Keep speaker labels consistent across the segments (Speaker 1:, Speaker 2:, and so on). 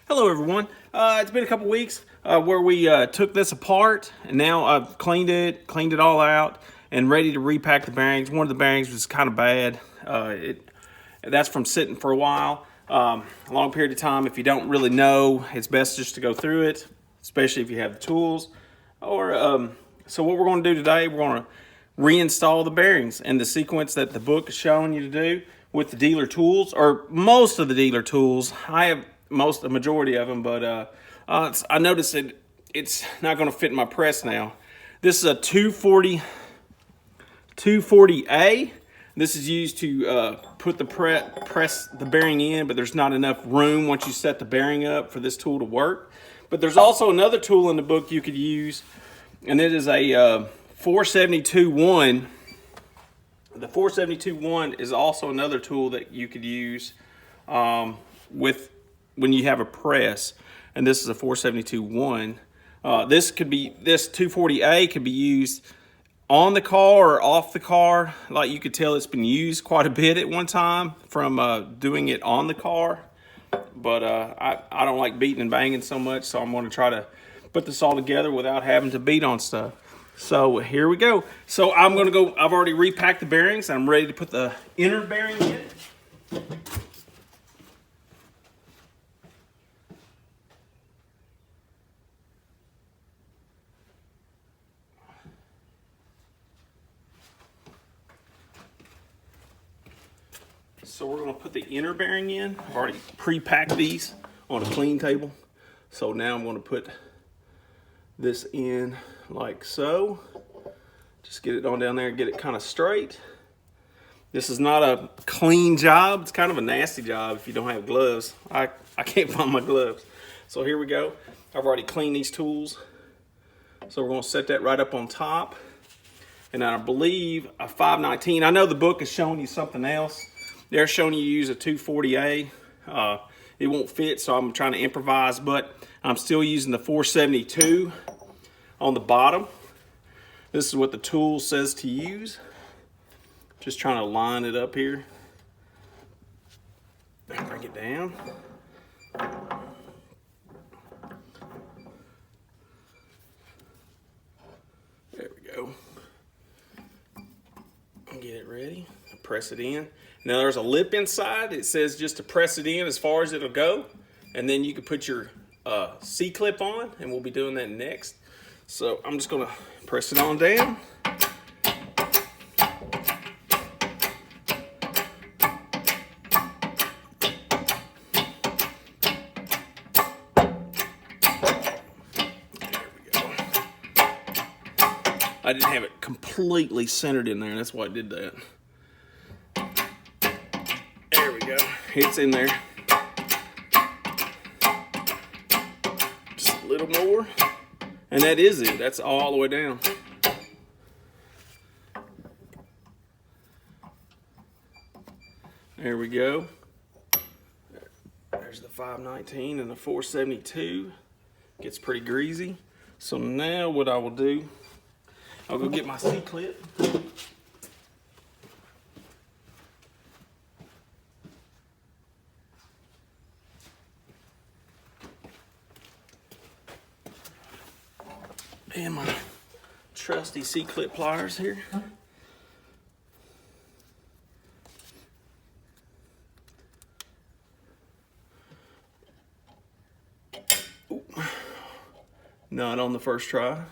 Speaker 1: Hello everyone. It's been a couple weeks where we took this apart, and now I've cleaned it all out, and ready to repack the bearings. One of the bearings was kind of bad. That's from sitting for a while, a long period of time. If you don't really know, it's best just to go through it, especially if you have the tools. So what we're going to do today, we're going to reinstall the bearings in the sequence that the book is showing you to do with the dealer tools, or most of the dealer tools. I have the majority of them, but I noticed that it's not going to fit in my press now. This is a 240A. This is used to put the press the bearing in, but there's not enough room once you set the bearing up for this tool to work. But there's also another tool in the book you could use, and it is a 472-1. The 472-1 is also another tool that you could use when you have a press, and this is a 472-1. This 240A could be used on the car or off the car. Like, you could tell it's been used quite a bit at one time from doing it on the car. But I don't like beating and banging so much, so I'm going to try to put this all together without having to beat on stuff. So here we go. So I've already repacked the bearings. I'm ready to put the inner bearing in. So we're going to put the inner bearing in. I've already pre-packed these on a clean table. So now I'm going to put this in like so. Just get it on down there and get it kind of straight. This is not a clean job. It's kind of a nasty job if you don't have gloves. I can't find my gloves. So here we go. I've already cleaned these tools. So we're going to set that right up on top. And I believe a 519. I know the book is showing you something else. They're showing you use a 240A. It won't fit, so I'm trying to improvise, but I'm still using the 472 on the bottom. This is what the tool says to use. Just trying to line it up here. Bring it down. There we go. Get it ready. Press it in. Now there's a lip inside. It says just to press it in as far as it'll go, and then you can put your C-clip on, and we'll be doing that next. So I'm just gonna press it on down. There we go. I didn't have it completely centered in there, and that's why I did that. There we go. It's in there. Just a little more. And that is it. That's all the way down. There we go. There's the 519 and the 472. Gets pretty greasy. So now what I will do, I'll go get my C-clip. And my trusty C-clip pliers here. Ooh. Not on the first try.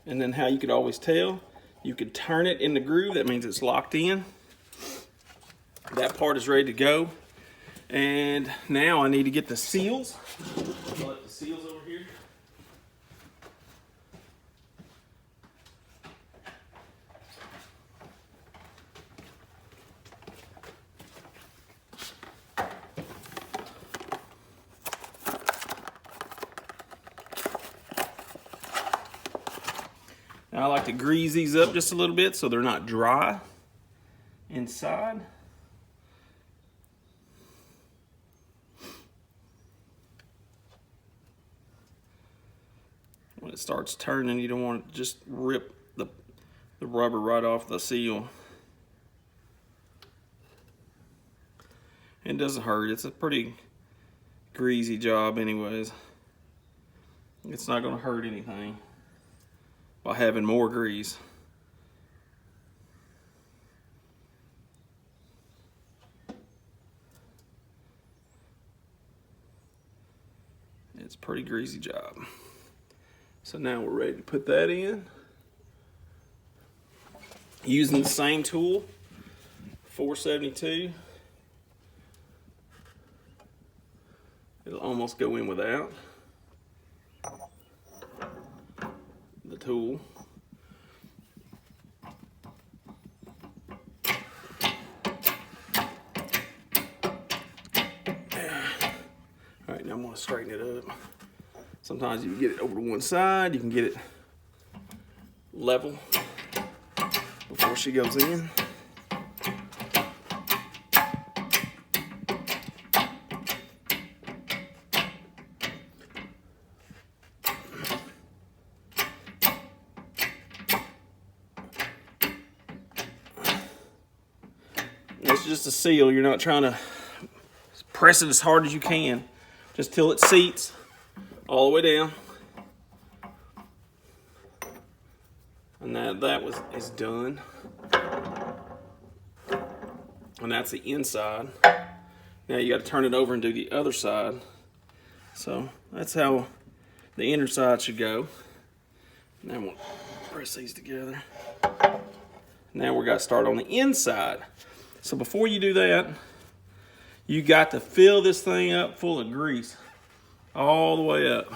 Speaker 1: And then how you could always tell, you could turn it in the groove. That means it's locked in. That part is ready to go. And now I need to get the seals. I'll let the seals over here. Now I like to grease these up just a little bit so they're not dry inside. it starts turning, you don't want to just rip the rubber right off the seal. It doesn't hurt. It's a pretty greasy job anyways. It's not going to hurt anything by having more grease. It's a pretty greasy job. So now we're ready to put that in. Using the same tool, 472. It'll almost go in without the tool. All right, now I'm going to straighten it up. Sometimes you can get it over to one side, you can get it level before she goes in. It's just a seal. You're not trying to press it as hard as you can, just till it seats all the way down. And that is done. And that's the inside. Now you got to turn it over and do the other side. So that's how the inner side should go. Now we'll press these together. Now we got to start on the inside. So before you do that, you got to fill this thing up full of grease all the way up.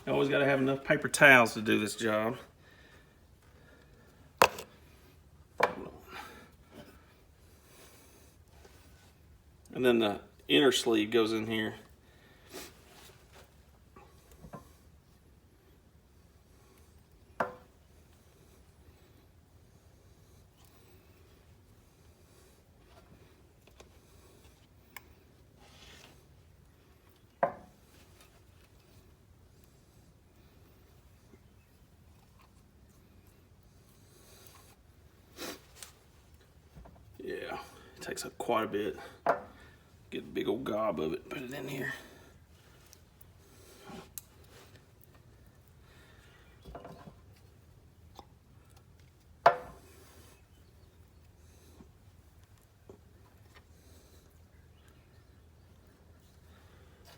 Speaker 1: You always got to have enough paper towels to do this job. And then the inner sleeve goes in here. Yeah, it takes up quite a bit. Get a big old gob of it, put it in here.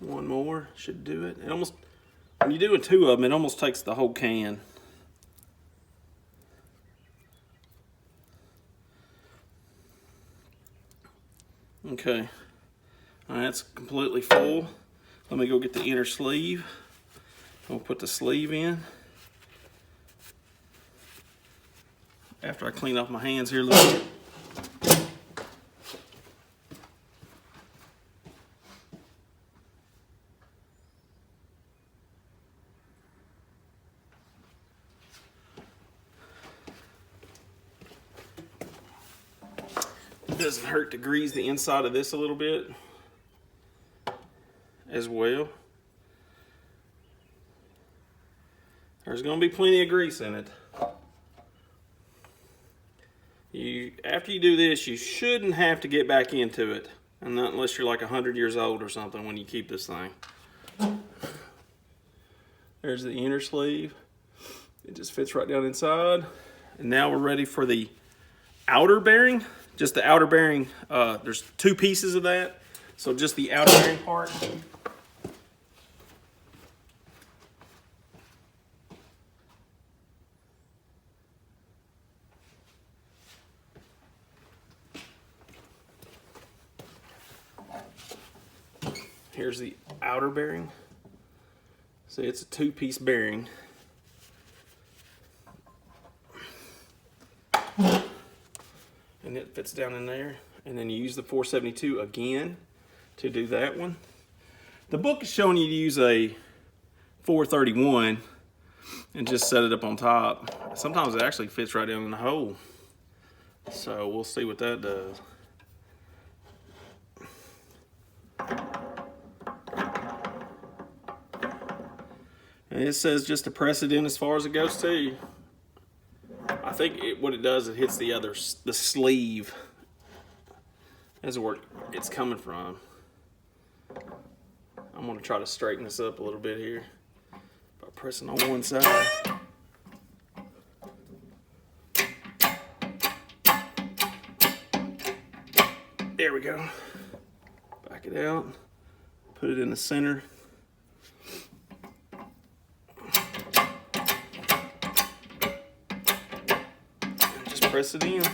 Speaker 1: One more should do it. It almost, when you're doing two of them, it almost takes the whole can. Okay, all right, that's completely full. Let me go get the inner sleeve. I'll put the sleeve in. After I clean off my hands here a little bit. It doesn't hurt to grease the inside of this a little bit as well. There's going to be plenty of grease in it. After you do this, you shouldn't have to get back into it, and not unless you're like 100 years old or something when you keep this thing. There's the inner sleeve. It just fits right down inside. And now we're ready for the outer bearing. Just the outer bearing, there's two pieces of that. So just the outer bearing part. Here's the outer bearing. So it's a two-piece bearing. And it fits down in there. And then you use the 472 again to do that one. The book is showing you to use a 431 and just set it up on top. Sometimes it actually fits right down in the hole. So we'll see what that does. And it says just to press it in as far as it goes too. I think what it does, it hits the sleeve. That's where it's coming from. I'm gonna try to straighten this up a little bit here by pressing on one side. There we go. Back it out. Put it in the center. And just press it in.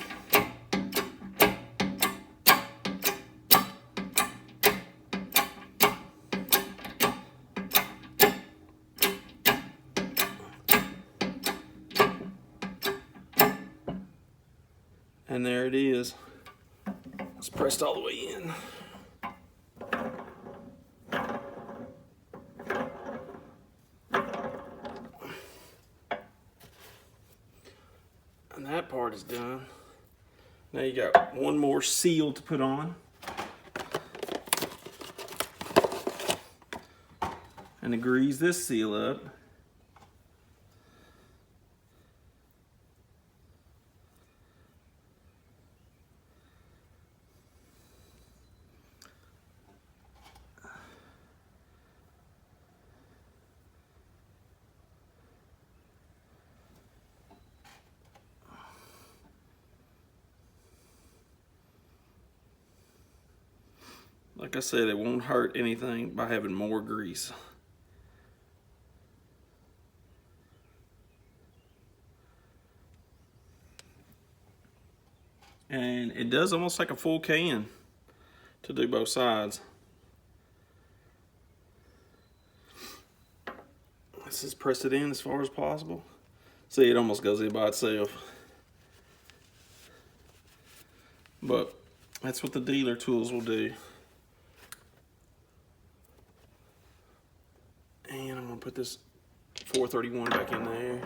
Speaker 1: And there it is. It's pressed all the way in. And that part is done. Now you got one more seal to put on. And to grease this seal up. Like I said, it won't hurt anything by having more grease. And it does almost like a full can to do both sides. Let's just press it in as far as possible. See, it almost goes in by itself. But that's what the dealer tools will do. And I'm gonna put this 431 back in there.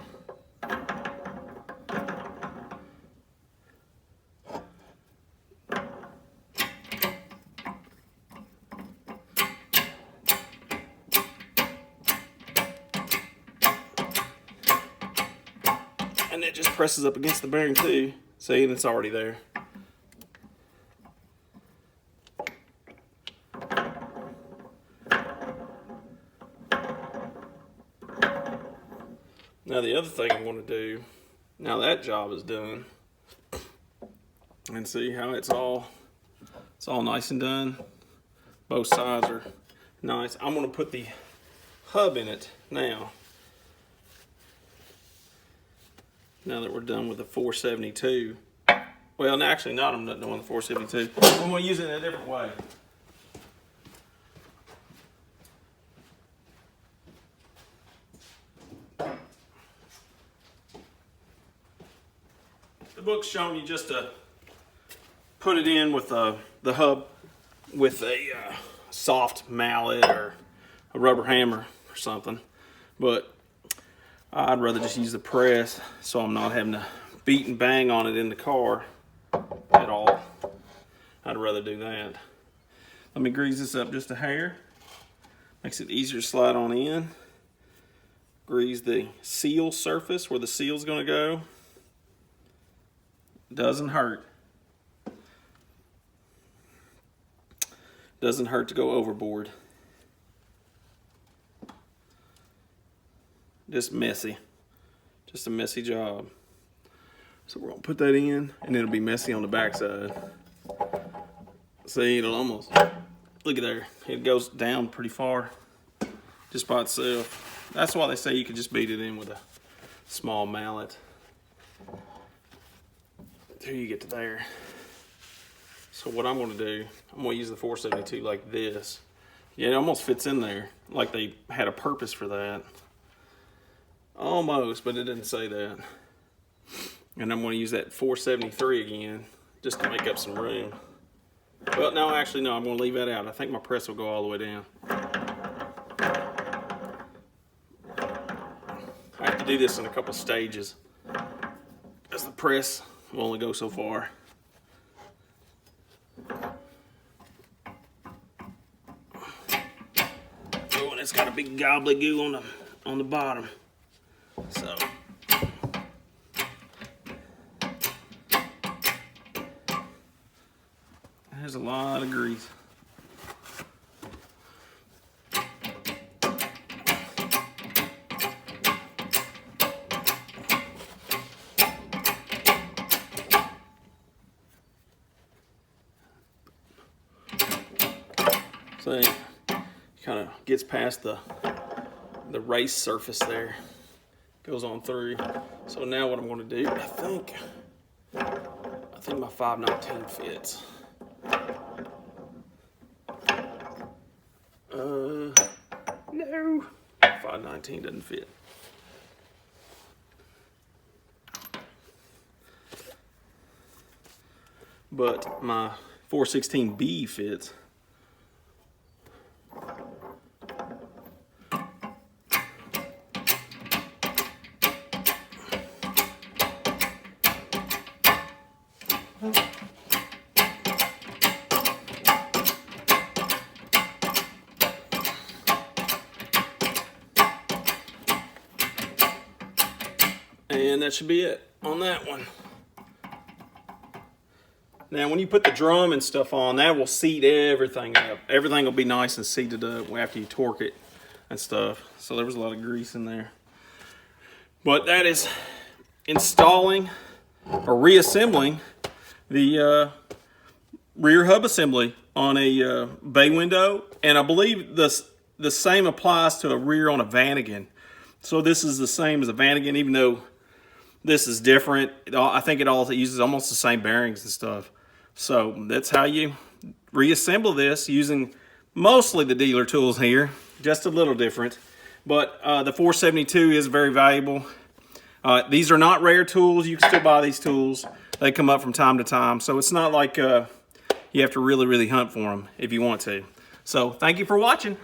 Speaker 1: And it just presses up against the bearing too. See, and it's already there. Now the other thing I'm going to do, now that job is done, and see how it's all nice and done. Both sides are nice. I'm going to put the hub in it now. Now that we're done with the 472. Well, actually not, I'm not doing the 472. I'm going to use it in a different way. The book's showing you just to put it in with the hub with a soft mallet or a rubber hammer or something. But I'd rather just use the press so I'm not having to beat and bang on it in the car at all. I'd rather do that. Let me grease this up just a hair. Makes it easier to slide on in. Grease the seal surface where the seal's going to go. Doesn't hurt. Doesn't hurt to go overboard. Just messy. Just a messy job. So we're gonna put that in and it'll be messy on the backside. See, it'll almost, look at there. It goes down pretty far just by itself. That's why they say you can just beat it in with a small mallet. Till you get to there. So what I'm gonna do, I'm gonna use the 472 like this. Yeah, it almost fits in there, like they had a purpose for that. Almost, but it didn't say that. And I'm gonna use that 473 again, just to make up some room. Well, no, actually, no, I'm gonna leave that out. I think my press will go all the way down. I have to do this in a couple stages, as the press will only go so far. Oh, and it's got a big gobbly goo on on the bottom. So there's a lot of grease. So it kind of gets past the race surface there, goes on through. So now what I'm going to do, I think my 519 fits. No, 519 doesn't fit. But my 416B fits. And that should be it on that one. Now, when you put the drum and stuff on, that will seat everything up. Everything will be nice and seated up after you torque it and stuff. So there was a lot of grease in there. But that is installing or reassembling the rear hub assembly on a bay window. And I believe the same applies to a rear on a Vanagon. So this is the same as a Vanagon, even though this is different. I think it all uses almost the same bearings and stuff. So that's how you reassemble this, using mostly the dealer tools here, just a little different. But the 472 is very valuable. These are not rare tools. You can still buy these tools. They come up from time to time. So it's not like you have to really, really hunt for them if you want to. So thank you for watching.